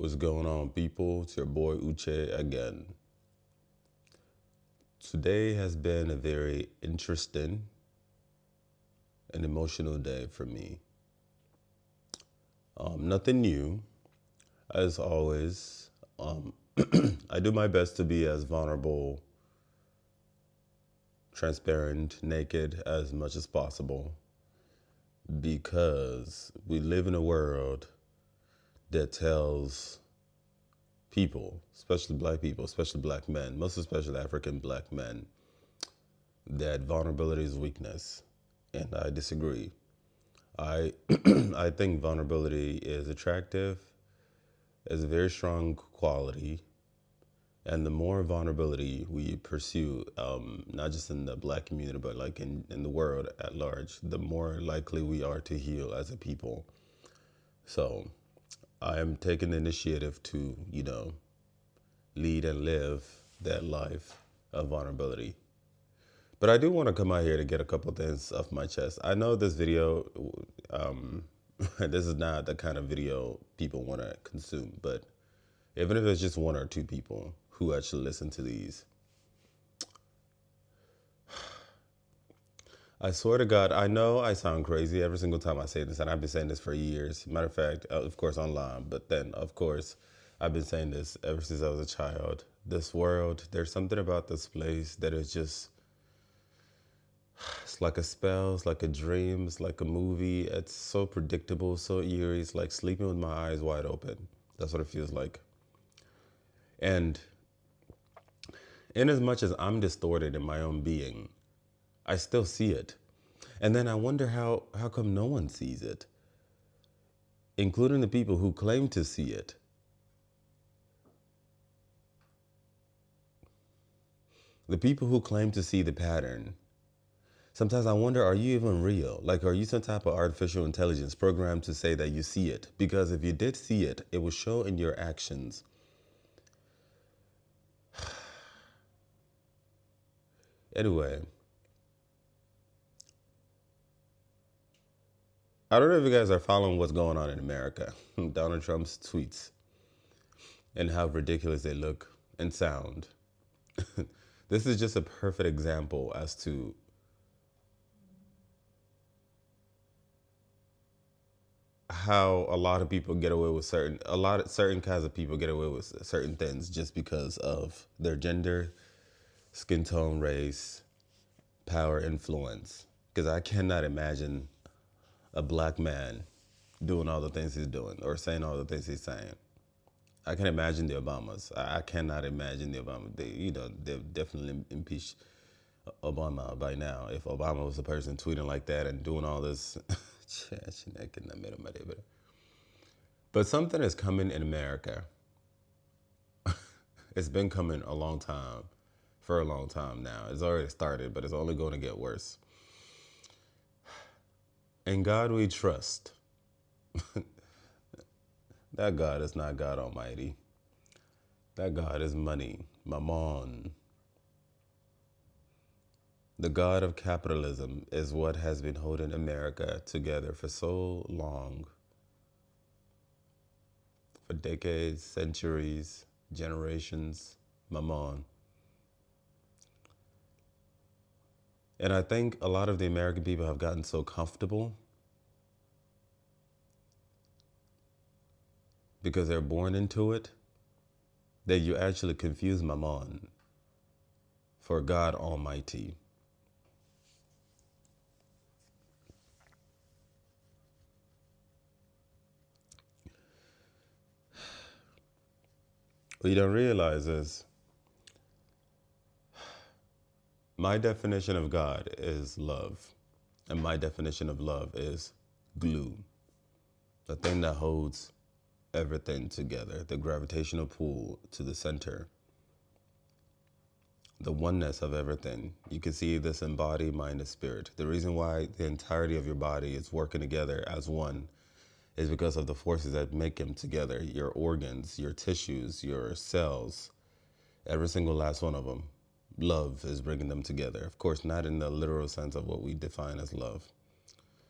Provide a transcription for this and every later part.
What's going on, people? It's your boy Uche again. Today has been a very interesting and emotional day for me. Nothing new, as always. I do my best to be as vulnerable, transparent, naked as much as possible because we live in a world that tells people, especially black people, especially black men, most especially African black men, that vulnerability is weakness. And I disagree. I I think vulnerability is attractive, is a very strong quality, and the more vulnerability we pursue, not just in the black community, but like in the world at large, the more likely we are to heal as a people. So I am taking the initiative to, lead and live that life of vulnerability. But I do want to come out here to get a couple things off my chest. I know this video, this is not the kind of video people want to consume, but even if it's just one or two people who actually listen to these, I swear to God, I know I sound crazy every single time I say this, and I've been saying this for years. Matter of fact, of course, online, but then, of course, I've been saying this ever since I was a child. This world, there's something about this place that is just, it's like a spell, it's like a dream, it's like a movie. It's so predictable, so eerie. It's like sleeping with my eyes wide open. That's what it feels like. And in as much as I'm distorted in my own being, I still see it. And then I wonder how come no one sees it, including the people who claim to see it. The people who claim to see the pattern. Sometimes I wonder, are you even real? Like, are you some type of artificial intelligence programmed to say that you see it? Because if you did see it, it will show in your actions. Anyway, I don't know if you guys are following what's going on in America. Donald Trump's tweets and how ridiculous they look and sound. This is just a perfect example as to how a lot of people get away with certain kinds of people get away with certain things just because of their gender, skin tone, race, power, influence. Because I cannot imagine a black man doing all the things he's doing or saying all the things he's saying. I can imagine the Obamas. I cannot imagine the Obamas. They've definitely impeached Obama by now. If Obama was the person tweeting like that and doing all this, but something is coming in America. It's been coming a long time, for a long time now. It's already started, but it's only going to get worse. In God we trust. That God is not God Almighty. That God is money, mammon. The God of capitalism is what has been holding America together for so long. For decades, centuries, generations, mammon. And I think a lot of the American people have gotten so comfortable because they're born into it that you actually confuse mammon for God Almighty. What you don't realize is my definition of God is love. And my definition of love is glue. The thing that holds everything together, the gravitational pull to the center, the oneness of everything. You can see this in body, mind, and spirit. The reason why the entirety of your body is working together as one is because of the forces that make them together. Your organs, your tissues, your cells, every single last one of them. Love is bringing them together. Of course, not in the literal sense of what we define as love.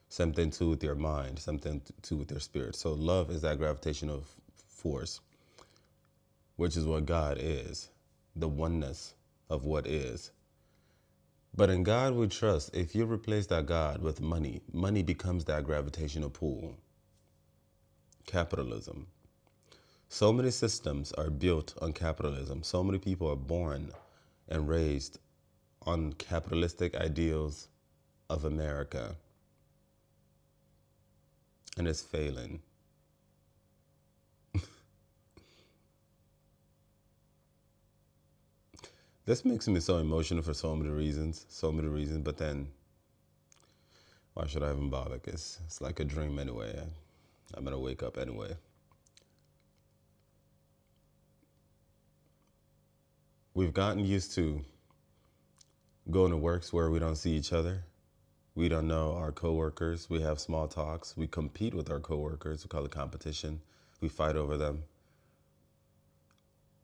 Something too with your mind, something too with your spirit. So love is that gravitational force. which is what God is, the oneness of what is. But in God we trust. If you replace that God with money, money becomes that gravitational pull. Capitalism. So many systems are built on capitalism. So many people are born and raised on capitalistic ideals of America. And it's failing. This makes me so emotional for so many reasons. But then, why should I even bother? It's like a dream anyway. I'm going to wake up anyway. We've gotten used to going to works where we don't see each other. We don't know our coworkers. We have small talks. We compete with our coworkers. We call it competition. We fight over them.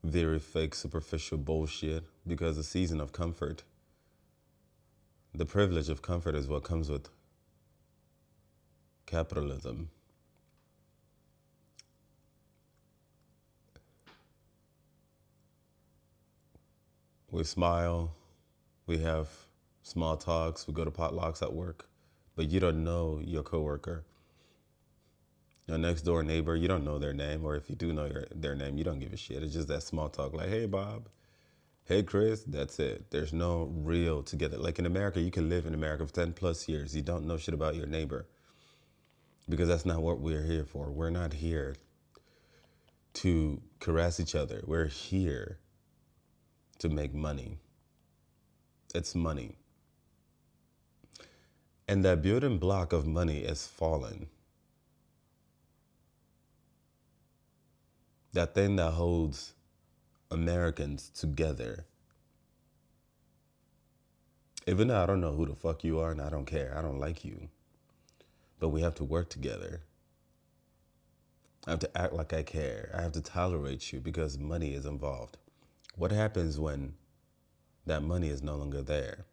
Very fake, superficial bullshit because the season of comfort, the privilege of comfort is what comes with capitalism. We smile, we have small talks, we go to potlucks at work, but you don't know your coworker. Your next door neighbor, you don't know their name, or if you do know their name, you don't give a shit. It's just that small talk like, hey, Bob, hey, Chris, that's it. There's no real together. Like in America, you can live in America for 10 plus years. You don't know shit about your neighbor because that's not what we're here for. We're not here to caress each other. We're here to make money. It's money. And that building block of money is fallen. That thing that holds Americans together. Even though I don't know who the fuck you are and I don't care, I don't like you. But we have to work together. I have to act like I care. I have to tolerate you because money is involved. What happens when that money is no longer there?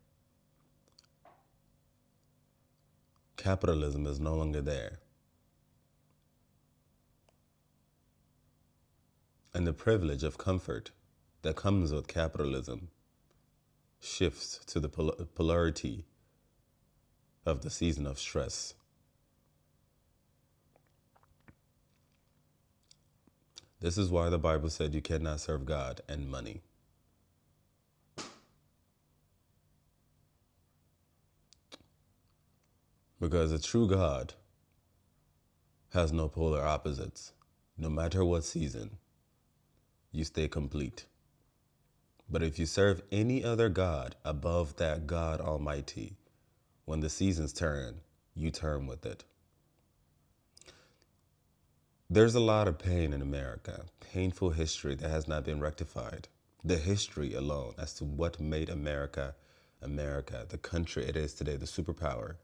Capitalism is no longer there. And the privilege of comfort that comes with capitalism shifts to the polarity of the season of stress. This is why the Bible said you cannot serve God and money. Because a true God has no polar opposites. No matter what season, you stay complete. But if you serve any other God above that God Almighty, when the seasons turn, you turn with it. There's a lot of pain in America, painful history that has not been rectified. The history alone as to what made America, America, the country it is today, the superpower.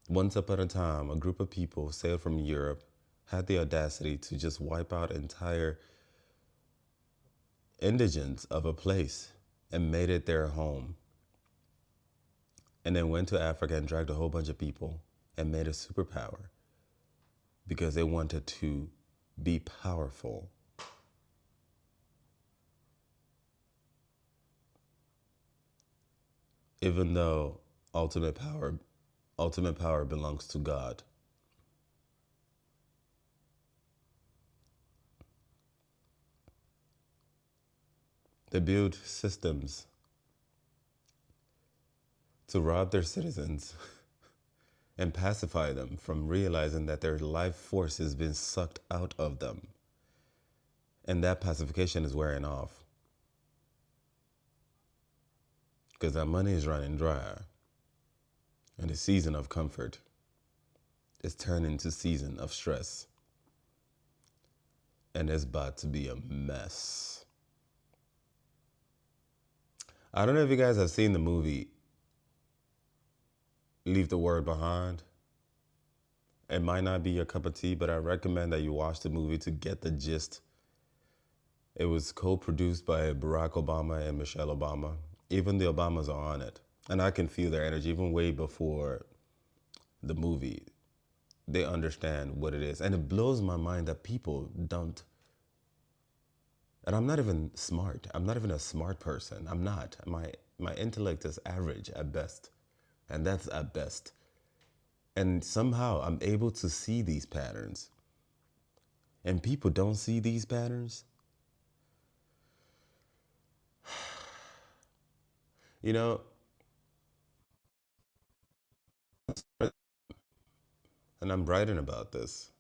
Once upon a time, a group of people sailed from Europe, had the audacity to just wipe out entire indigents of a place and made it their home. And then went to Africa and dragged a whole bunch of people and made a superpower because they wanted to be powerful. Even though ultimate power belongs to God. They build systems to rob their citizens and pacify them from realizing that their life force has been sucked out of them. And that pacification is wearing off. Because that money is running dry. And the season of comfort is turning to season of stress. And it's about to be a mess. I don't know if you guys have seen the movie Leave the Word Behind. It might not be your cup of tea, but I recommend that you watch the movie to get the gist. It was co-produced by Barack Obama and Michelle Obama. Even the Obamas are on it. And I can feel their energy even way before the movie. They understand what it is. And it blows my mind that people don't And I'm not even smart. I'm not even a smart person. I'm not. My intellect is average at best. And that's at best. And somehow I'm able to see these patterns. And people don't see these patterns. You know, and I'm writing about this.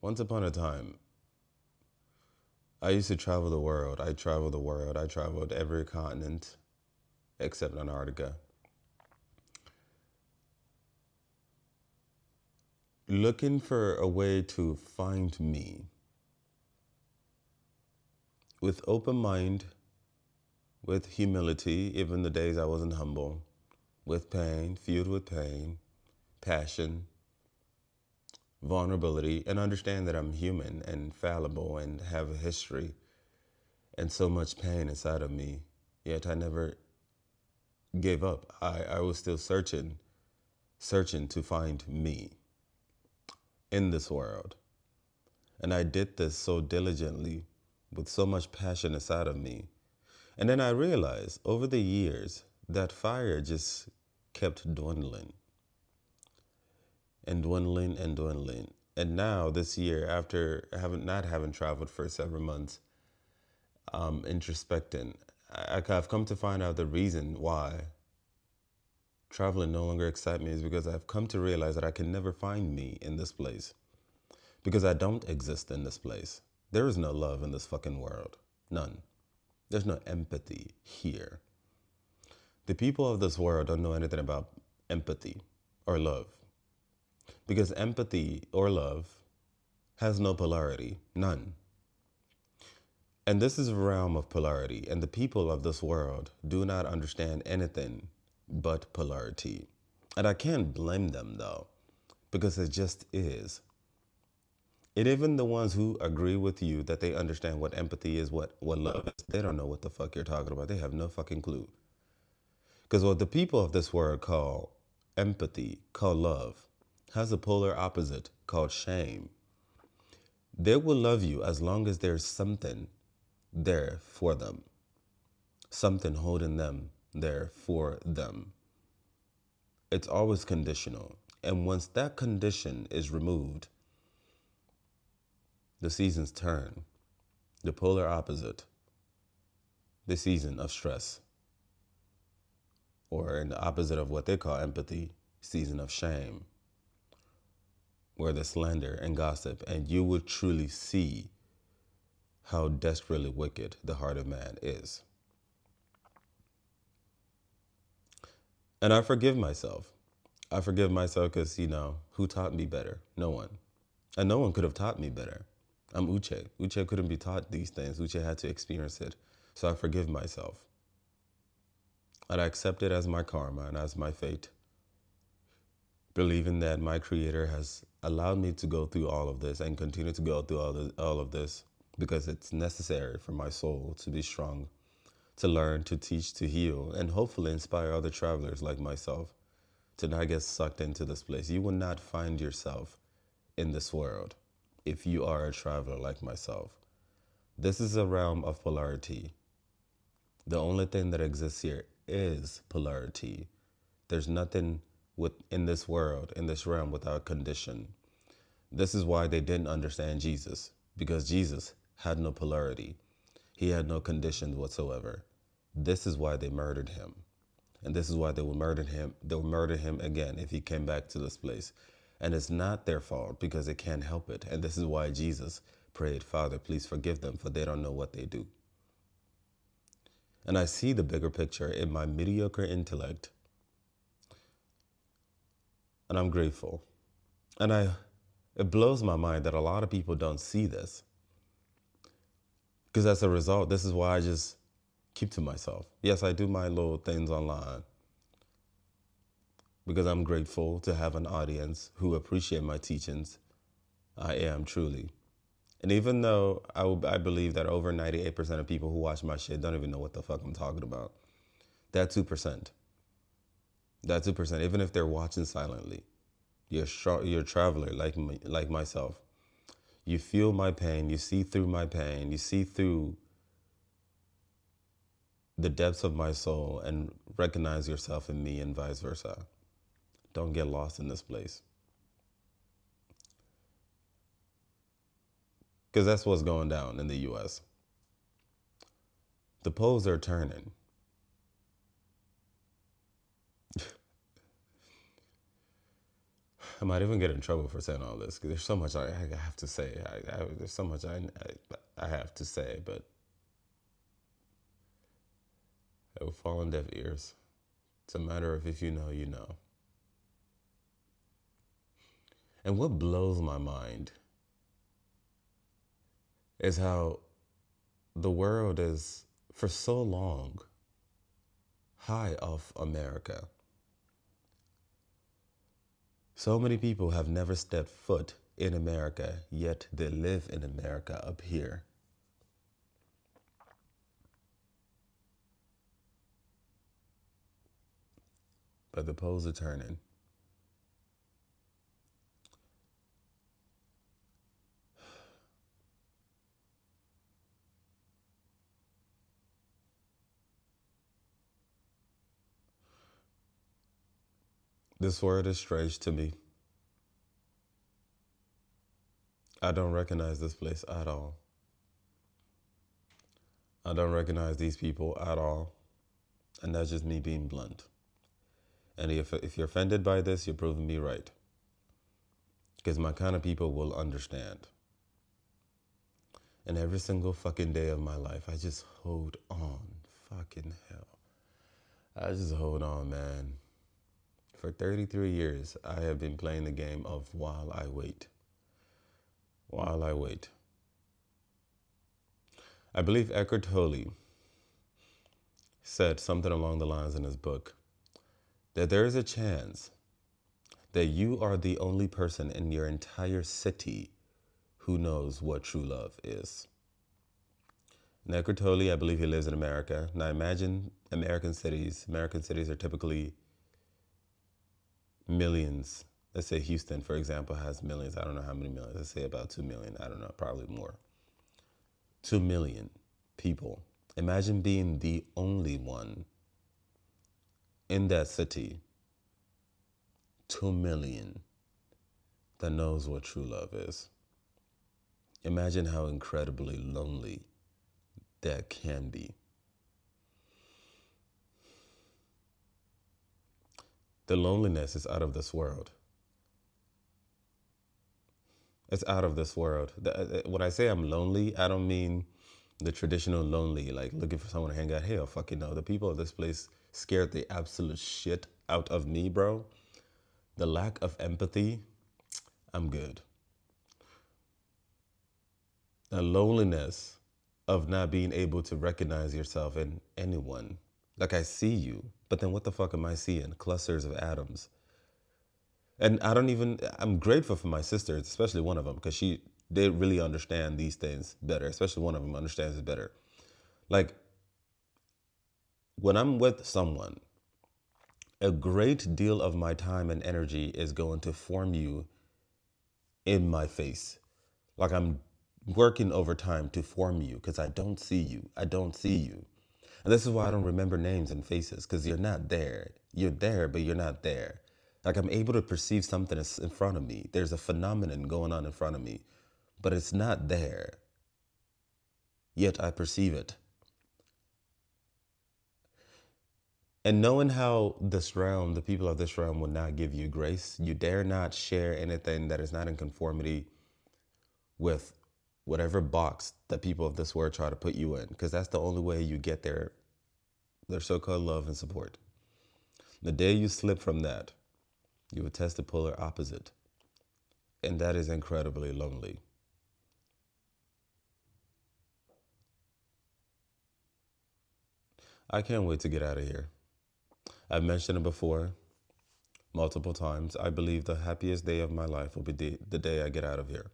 Once upon a time, I used to travel the world. I traveled the world. I traveled every continent except Antarctica, looking for a way to find me with open mind, with humility, even the days I wasn't humble, with pain, fueled with pain, passion, vulnerability, and understand that I'm human and fallible and have a history and so much pain inside of me. Yet I never gave up. I was still searching to find me in this world. And I did this so diligently with so much passion inside of me. And then I realized over the years that fire just kept dwindling and dwindling and dwindling. And now this year, after not having traveled for several months, introspecting, I've come to find out the reason why traveling no longer excites me is because I've come to realize that I can never find me in this place. Because I don't exist in this place. There is no love in this fucking world. None. There's no empathy here. The people of this world don't know anything about empathy or love. Because empathy or love has no polarity. None. And this is a realm of polarity. And the people of this world do not understand anything but polarity. And I can't blame them though, because it just is. And even the ones who agree with you that they understand what empathy is, what love is, they don't know what the fuck you're talking about. They have no fucking clue. Because what the people of this world call empathy, call love, has a polar opposite called shame. They will love you as long as there's something there for them, something holding them there for them. It's always conditional. And once that condition is removed, the seasons turn. The polar opposite, the season of stress, or in the opposite of what they call empathy, season of shame, where the slander and gossip, and you will truly see how desperately wicked the heart of man is. And I forgive myself. I forgive myself because, who taught me better? No one. And no one could have taught me better. I'm Uche. Uche couldn't be taught these things. Uche had to experience it. So I forgive myself. And I accept it as my karma and as my fate, believing that my creator has allowed me to go through all of this and continue to go through all of this because it's necessary for my soul to be strong, to learn, to teach, to heal, and hopefully inspire other travelers like myself to not get sucked into this place. You will not find yourself in this world if you are a traveler like myself. This is a realm of polarity. The only thing that exists here is polarity. There's nothing in this world, in this realm, without condition. This is why they didn't understand Jesus, because Jesus had no polarity. He had no conditions whatsoever. This is why they murdered him. And this is why they will murder him. They'll murder him again if he came back to this place. And it's not their fault because they can't help it. And this is why Jesus prayed, Father, please forgive them, for they don't know what they do. And I see the bigger picture in my mediocre intellect. And I'm grateful. And it blows my mind that a lot of people don't see this. Because as a result, this is why I just keep to myself. Yes, I do my little things online because I'm grateful to have an audience who appreciate my teachings. I am truly. And even though I believe that over 98% of people who watch my shit don't even know what the fuck I'm talking about, that 2%, even if they're watching silently, you're a traveler like me, like myself. You feel my pain. You see through my pain. You see through the depths of my soul and recognize yourself in me and vice versa. Don't get lost in this place. Because that's what's going down in the US. The polls are turning. I might even get in trouble for saying all this because there's so much I have to say. There's so much I have to say, but it will fall on deaf ears. It's a matter of if you know, you know. And what blows my mind is how the world is, for so long, high off America. So many people have never stepped foot in America, yet they live in America up here. But the polls are turning. This word is strange to me. I don't recognize this place at all. I don't recognize these people at all. And that's just me being blunt. And if you're offended by this, you're proving me right. Because my kind of people will understand. And every single fucking day of my life, I just hold on. Fucking hell. I just hold on, man. For 33 years, I have been playing the game of while I wait. While I wait. I believe Eckhart Tolle said something along the lines in his book that there is a chance that you are the only person in your entire city who knows what true love is. And Eckhart Tolle, I believe he lives in America. Now imagine American cities. American cities are typically millions. Let's say Houston, for example, has millions. I don't know how many millions. Let's say about 2 million. I don't know, probably more. 2 million people. Imagine being the only one in that city, 2 million, that knows what true love is. Imagine how incredibly lonely that can be. The loneliness is out of this world. It's out of this world. When I say I'm lonely, I don't mean the traditional lonely, like looking for someone to hang out. Hell, fucking no. The people of this place scared the absolute shit out of me, bro. The lack of empathy, I'm good. The loneliness of not being able to recognize yourself in anyone. Like I see you, but then what the fuck am I seeing? Clusters of atoms. And I'm grateful for my sisters, especially one of them, because they really understand these things better. Especially one of them understands it better. Like, when I'm with someone, a great deal of my time and energy is going to form you in my face. Like I'm working overtime to form you because I don't see you. I don't see you. And this is why I don't remember names and faces, because you're not there. You're there, but you're not there. Like I'm able to perceive something that's in front of me. There's a phenomenon going on in front of me, but it's not there. Yet I perceive it. And knowing how this realm, the people of this realm will not give you grace, you dare not share anything that is not in conformity with whatever box that people of this world try to put you in, because that's the only way you get their so-called love and support. The day you slip from that, you will test the polar opposite. And that is incredibly lonely. I can't wait to get out of here. I've mentioned it before multiple times. I believe the happiest day of my life will be the day I get out of here.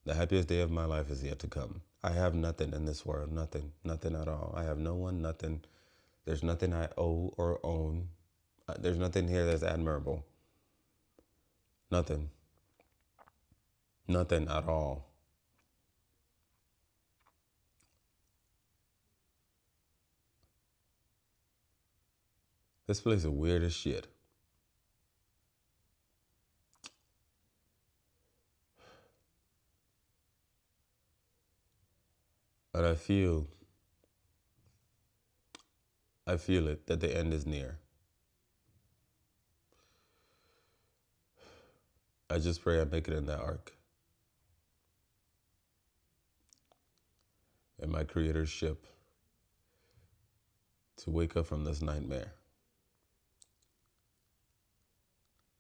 The happiest day of my life is yet to come. I have nothing in this world, nothing at all. I have no one, nothing. There's nothing I owe or own. There's nothing here that's admirable. Nothing. Nothing at all. This place is weird as shit. And I feel it that the end is near. I just pray I make it in that ark. And my creator's ship to wake up from this nightmare.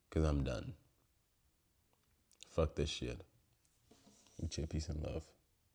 Because I'm done. Fuck this shit. Peace and love.